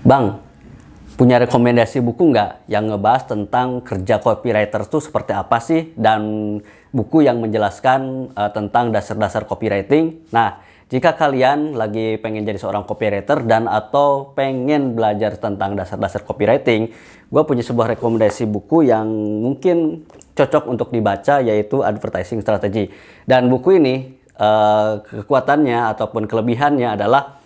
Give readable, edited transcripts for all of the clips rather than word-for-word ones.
Bang, punya rekomendasi buku nggak yang ngebahas tentang kerja copywriter itu seperti apa sih? Dan buku yang menjelaskan tentang dasar-dasar copywriting. Nah, jika kalian lagi pengen jadi seorang copywriter dan atau pengen belajar tentang dasar-dasar copywriting, gue punya sebuah rekomendasi buku yang mungkin cocok untuk dibaca, yaitu Advertising Strategy. Dan buku ini kekuatannya ataupun kelebihannya adalah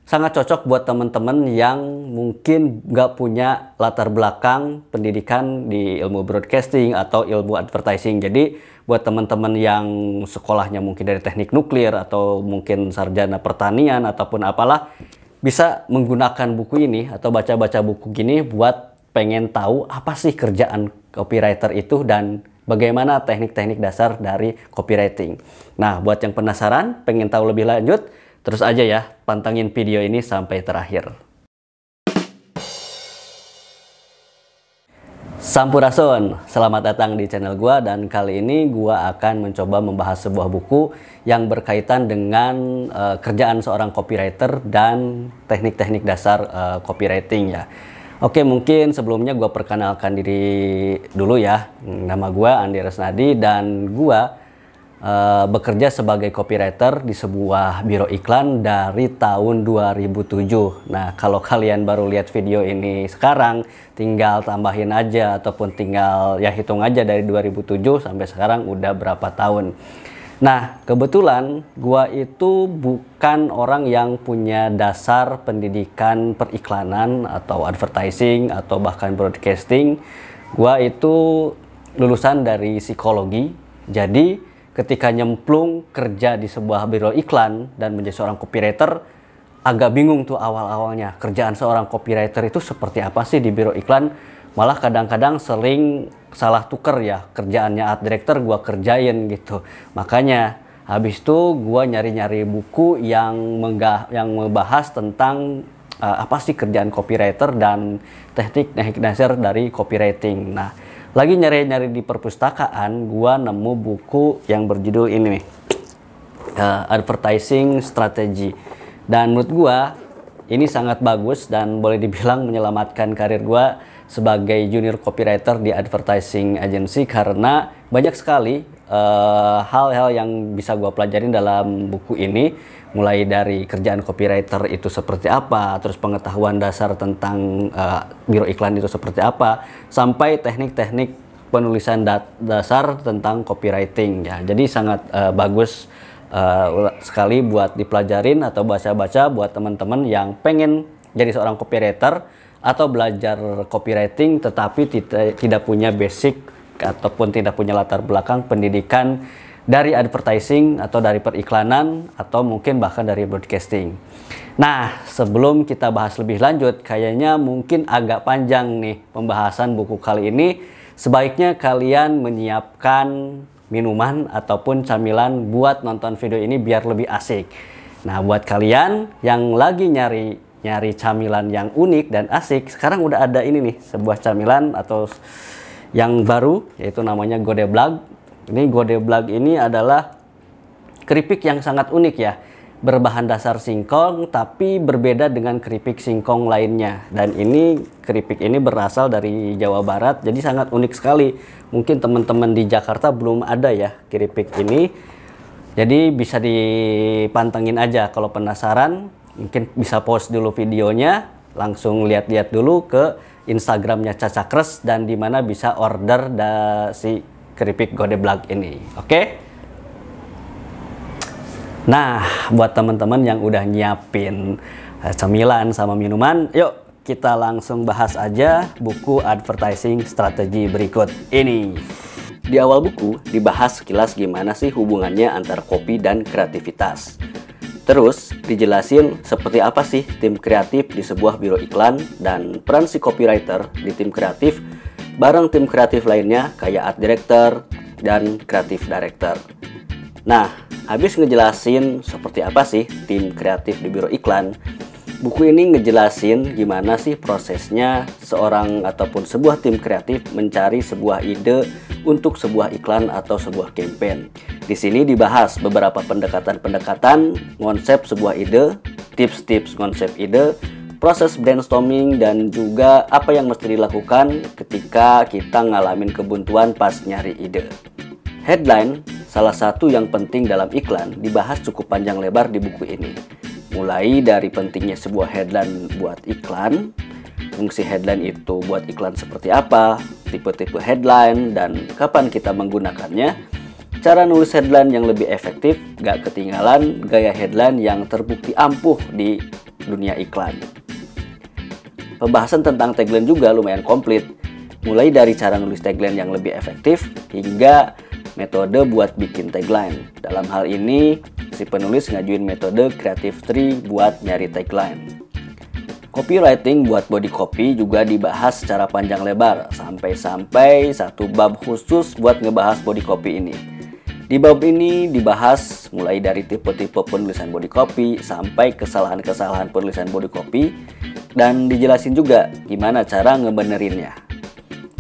sangat cocok buat teman-teman yang mungkin nggak punya latar belakang pendidikan di ilmu broadcasting atau ilmu advertising. Jadi buat teman-teman yang sekolahnya mungkin dari teknik nuklir atau mungkin sarjana pertanian ataupun apalah, bisa menggunakan buku ini atau baca-baca buku gini buat pengen tahu apa sih kerjaan copywriter itu dan bagaimana teknik-teknik dasar dari copywriting. Nah, buat yang penasaran, pengen tahu lebih lanjut, terus aja ya, pantengin video ini sampai terakhir. Sampurasun, selamat datang di channel gua, dan kali ini gua akan mencoba membahas sebuah buku yang berkaitan dengan kerjaan seorang copywriter dan teknik-teknik dasar copywriting ya. Oke, mungkin sebelumnya gua perkenalkan diri dulu ya. Nama gua Andi Resnadi dan gua bekerja sebagai copywriter di sebuah biro iklan dari tahun 2007. Nah, kalau kalian baru lihat video ini sekarang, tinggal tambahin aja ataupun tinggal ya hitung aja dari 2007 sampai sekarang udah berapa tahun. Nah, kebetulan gua itu bukan orang yang punya dasar pendidikan periklanan atau advertising atau bahkan broadcasting. Gua itu lulusan dari psikologi. Jadi ketika nyemplung kerja di sebuah biro iklan dan menjadi seorang copywriter, agak bingung tuh awal-awalnya. Kerjaan seorang copywriter itu seperti apa sih di biro iklan? Malah kadang-kadang sering salah tuker ya. Kerjaannya art director gua kerjain gitu. Makanya habis itu gua nyari-nyari buku yang membahas tentang apa sih kerjaan copywriter dan teknik dasar dari copywriting. Nah, lagi nyari-nyari di perpustakaan, gua nemu buku yang berjudul ini nih, Advertising Strategy. Dan menurut gua ini sangat bagus dan boleh dibilang menyelamatkan karir gua sebagai junior copywriter di advertising agency, karena banyak sekali hal-hal yang bisa gua pelajarin dalam buku ini. Mulai dari kerjaan copywriter itu seperti apa, terus pengetahuan dasar tentang biro iklan itu seperti apa, sampai teknik-teknik penulisan dasar tentang copywriting ya. Jadi sangat bagus sekali buat dipelajarin atau baca-baca buat teman-teman yang pengen jadi seorang copywriter atau belajar copywriting tetapi tidak punya basic ataupun tidak punya latar belakang pendidikan dari advertising atau dari periklanan atau mungkin bahkan dari broadcasting. Nah, sebelum kita bahas lebih lanjut, kayaknya mungkin agak panjang nih pembahasan buku kali ini. Sebaiknya kalian menyiapkan minuman ataupun camilan buat nonton video ini biar lebih asik. Nah, buat kalian yang lagi nyari camilan yang unik dan asik, sekarang udah ada ini nih, sebuah camilan atau yang baru, yaitu namanya Godeblag. Ini Godeblag ini adalah keripik yang sangat unik ya. Berbahan dasar singkong tapi berbeda dengan keripik singkong lainnya. Dan ini keripik ini berasal dari Jawa Barat, jadi sangat unik sekali. Mungkin teman-teman di Jakarta belum ada ya keripik ini. Jadi bisa dipantengin aja kalau penasaran. Mungkin bisa pause dulu videonya, langsung lihat-lihat dulu ke Instagramnya Cacakres dan dimana bisa order si keripik Godeblag ini. Oke? Nah, buat teman-teman yang udah nyiapin cemilan sama minuman, yuk kita langsung bahas aja buku Advertising Strategy berikut ini. Di awal buku dibahas sekilas gimana sih hubungannya antara copy dan kreativitas. Terus dijelasin seperti apa sih tim kreatif di sebuah biro iklan dan peran si copywriter di tim kreatif bareng tim kreatif lainnya kayak art director dan creative director. Nah, habis ngejelasin seperti apa sih tim kreatif di biro iklan, buku ini ngejelasin gimana sih prosesnya seorang ataupun sebuah tim kreatif mencari sebuah ide untuk sebuah iklan atau sebuah campaign. Di sini dibahas beberapa pendekatan-pendekatan konsep sebuah ide, tips-tips konsep ide, proses brainstorming dan juga apa yang mesti dilakukan ketika kita ngalamin kebuntuan pas nyari ide. Headline, salah satu yang penting dalam iklan, dibahas cukup panjang lebar di buku ini. Mulai dari pentingnya sebuah headline buat iklan, fungsi headline itu buat iklan seperti apa, tipe-tipe headline, dan kapan kita menggunakannya, cara nulis headline yang lebih efektif, gak ketinggalan gaya headline yang terbukti ampuh di dunia iklan. Pembahasan tentang tagline juga lumayan komplit, mulai dari cara nulis tagline yang lebih efektif hingga metode buat bikin tagline. Dalam hal ini, si penulis ngajuin metode Creative Tree buat nyari tagline. Copywriting buat body copy juga dibahas secara panjang lebar, sampai-sampai satu bab khusus buat ngebahas body copy ini. Di bab ini dibahas mulai dari tipe-tipe penulisan body copy sampai kesalahan-kesalahan penulisan body copy, dan dijelasin juga gimana cara ngebenerinnya.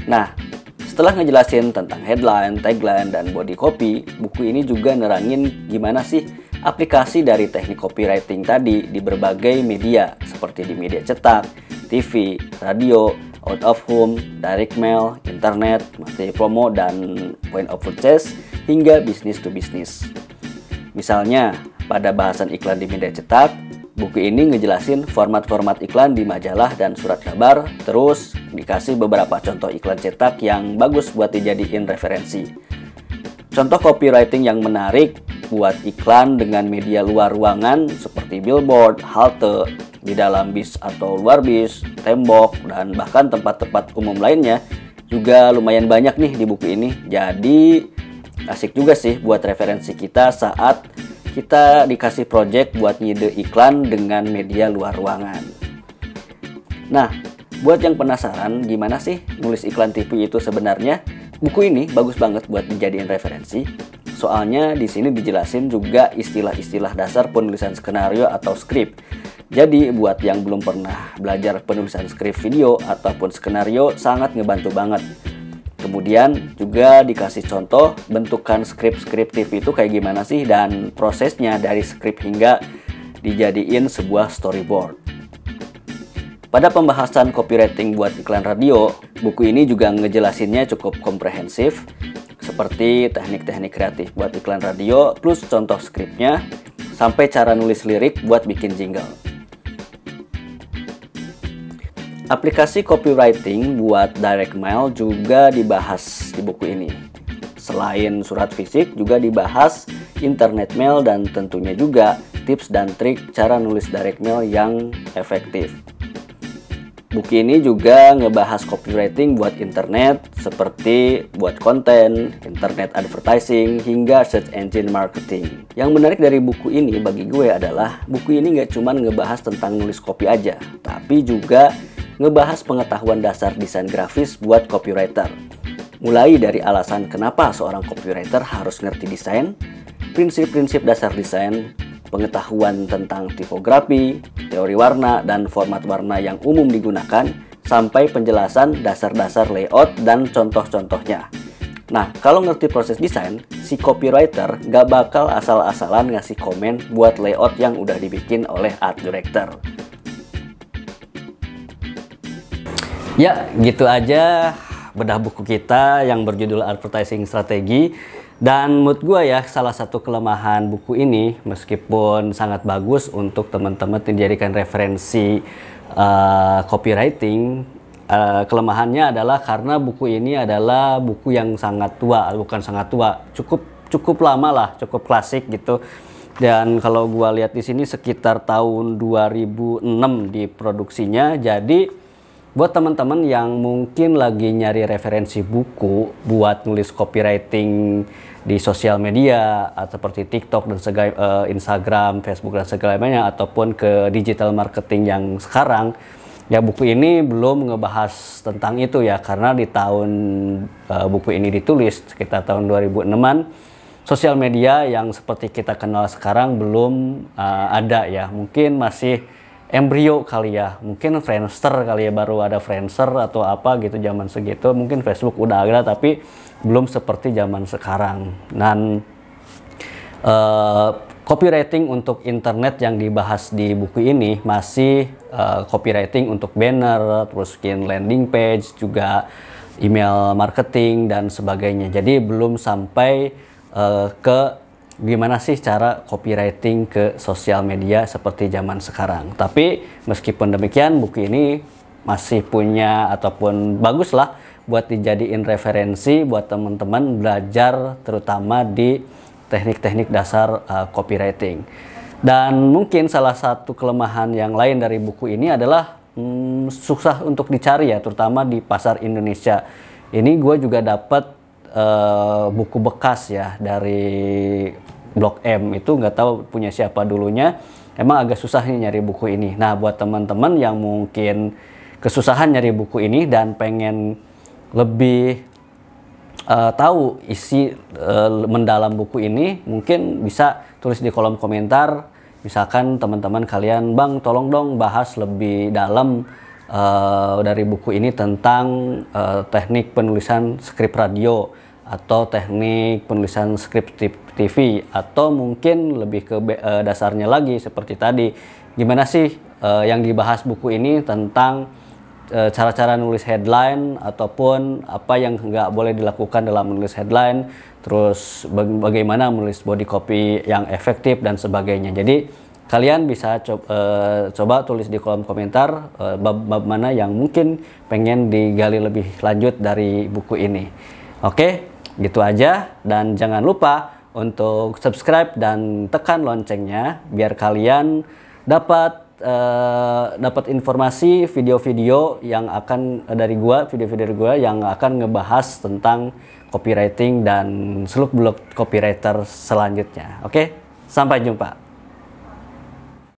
Nah, setelah ngejelasin tentang headline, tagline, dan body copy, buku ini juga nerangin gimana sih aplikasi dari teknik copywriting tadi di berbagai media, seperti di media cetak, TV, radio, out of home, direct mail, internet, materi promo, dan point of purchase, hingga business to business. Misalnya, pada bahasan iklan di media cetak, buku ini ngejelasin format-format iklan di majalah dan surat kabar, terus dikasih beberapa contoh iklan cetak yang bagus buat dijadiin referensi. Contoh copywriting yang menarik buat iklan dengan media luar ruangan seperti billboard, halte, di dalam bis atau luar bis, tembok, dan bahkan tempat-tempat umum lainnya juga lumayan banyak nih di buku ini. Jadi asik juga sih buat referensi kita saat kita dikasih project buat ngide iklan dengan media luar ruangan. Nah, buat yang penasaran gimana sih nulis iklan TV itu sebenarnya, buku ini bagus banget buat dijadiin referensi. Soalnya di sini dijelasin juga istilah-istilah dasar penulisan skenario atau skrip. Jadi buat yang belum pernah belajar penulisan skrip video ataupun skenario sangat ngebantu banget. Kemudian juga dikasih contoh bentukan skrip-skrip TV itu kayak gimana sih, dan prosesnya dari skrip hingga dijadiin sebuah storyboard. Pada pembahasan copywriting buat iklan radio, buku ini juga ngejelasinnya cukup komprehensif, seperti teknik-teknik kreatif buat iklan radio, plus contoh skripnya, sampai cara nulis lirik buat bikin jingle. Aplikasi copywriting buat direct mail juga dibahas di buku ini. Selain surat fisik, juga dibahas internet mail dan tentunya juga tips dan trik cara nulis direct mail yang efektif. Buku ini juga ngebahas copywriting buat internet, seperti buat konten, internet advertising, hingga search engine marketing. Yang menarik dari buku ini bagi gue adalah buku ini nggak cuma ngebahas tentang nulis copy aja, tapi juga ngebahas pengetahuan dasar desain grafis buat copywriter. Mulai dari alasan kenapa seorang copywriter harus ngerti desain, prinsip-prinsip dasar desain, pengetahuan tentang tipografi, teori warna, dan format warna yang umum digunakan, sampai penjelasan dasar-dasar layout dan contoh-contohnya. Nah, kalau ngerti proses desain, si copywriter gak bakal asal-asalan ngasih komen buat layout yang udah dibikin oleh art director. Ya, gitu aja bedah buku kita yang berjudul Advertising Strategi. Dan menurut gue ya, salah satu kelemahan buku ini, meskipun sangat bagus untuk teman-teman dijadikan referensi copywriting, kelemahannya adalah karena buku ini adalah buku yang sangat tua, bukan sangat tua, cukup lama lah, cukup klasik gitu. Dan kalau gue lihat di sini sekitar tahun 2006 diproduksinya. Jadi buat teman-teman yang mungkin lagi nyari referensi buku buat nulis copywriting di sosial media seperti TikTok dan Instagram, Facebook dan segalanya, ataupun ke digital marketing yang sekarang, ya buku ini belum ngebahas tentang itu ya, karena di tahun buku ini ditulis sekitar tahun 2006-an, sosial media yang seperti kita kenal sekarang belum ada ya, mungkin masih embrio kali ya, mungkin Friendster kali ya, baru ada Friendster atau apa gitu zaman segitu, mungkin Facebook udah ada tapi belum seperti zaman sekarang. Dan copywriting untuk internet yang dibahas di buku ini masih copywriting untuk banner, terus bikin landing page, juga email marketing dan sebagainya. Jadi belum sampai ke gimana sih cara copywriting ke sosial media seperti zaman sekarang. Tapi meskipun demikian, buku ini masih punya ataupun bagus lah buat dijadiin referensi buat teman-teman belajar, terutama di teknik-teknik dasar copywriting. Dan mungkin salah satu kelemahan yang lain dari buku ini adalah susah untuk dicari ya, terutama di pasar Indonesia. Ini gue juga dapat buku bekas ya dari Blok M, itu nggak tahu punya siapa dulunya. Emang agak susah nih nyari buku ini. Nah, buat teman-teman yang mungkin kesusahan nyari buku ini dan pengen lebih tahu isi mendalam buku ini, mungkin bisa tulis di kolom komentar. Misalkan teman-teman kalian, Bang tolong dong bahas lebih dalam dari buku ini tentang teknik penulisan skrip radio atau teknik penulisan skrip TV, atau mungkin lebih ke dasarnya lagi seperti tadi, gimana sih yang dibahas buku ini tentang cara-cara nulis headline ataupun apa yang nggak boleh dilakukan dalam menulis headline, terus bagaimana menulis body copy yang efektif dan sebagainya. Jadi kalian bisa coba tulis di kolom komentar bab mana yang mungkin pengen digali lebih lanjut dari buku ini. Oke, gitu aja, dan jangan lupa untuk subscribe dan tekan loncengnya biar kalian dapat informasi video-video yang akan dari gua, video-video gua yang akan ngebahas tentang copywriting dan seluk-beluk copywriter selanjutnya. Oke, sampai jumpa.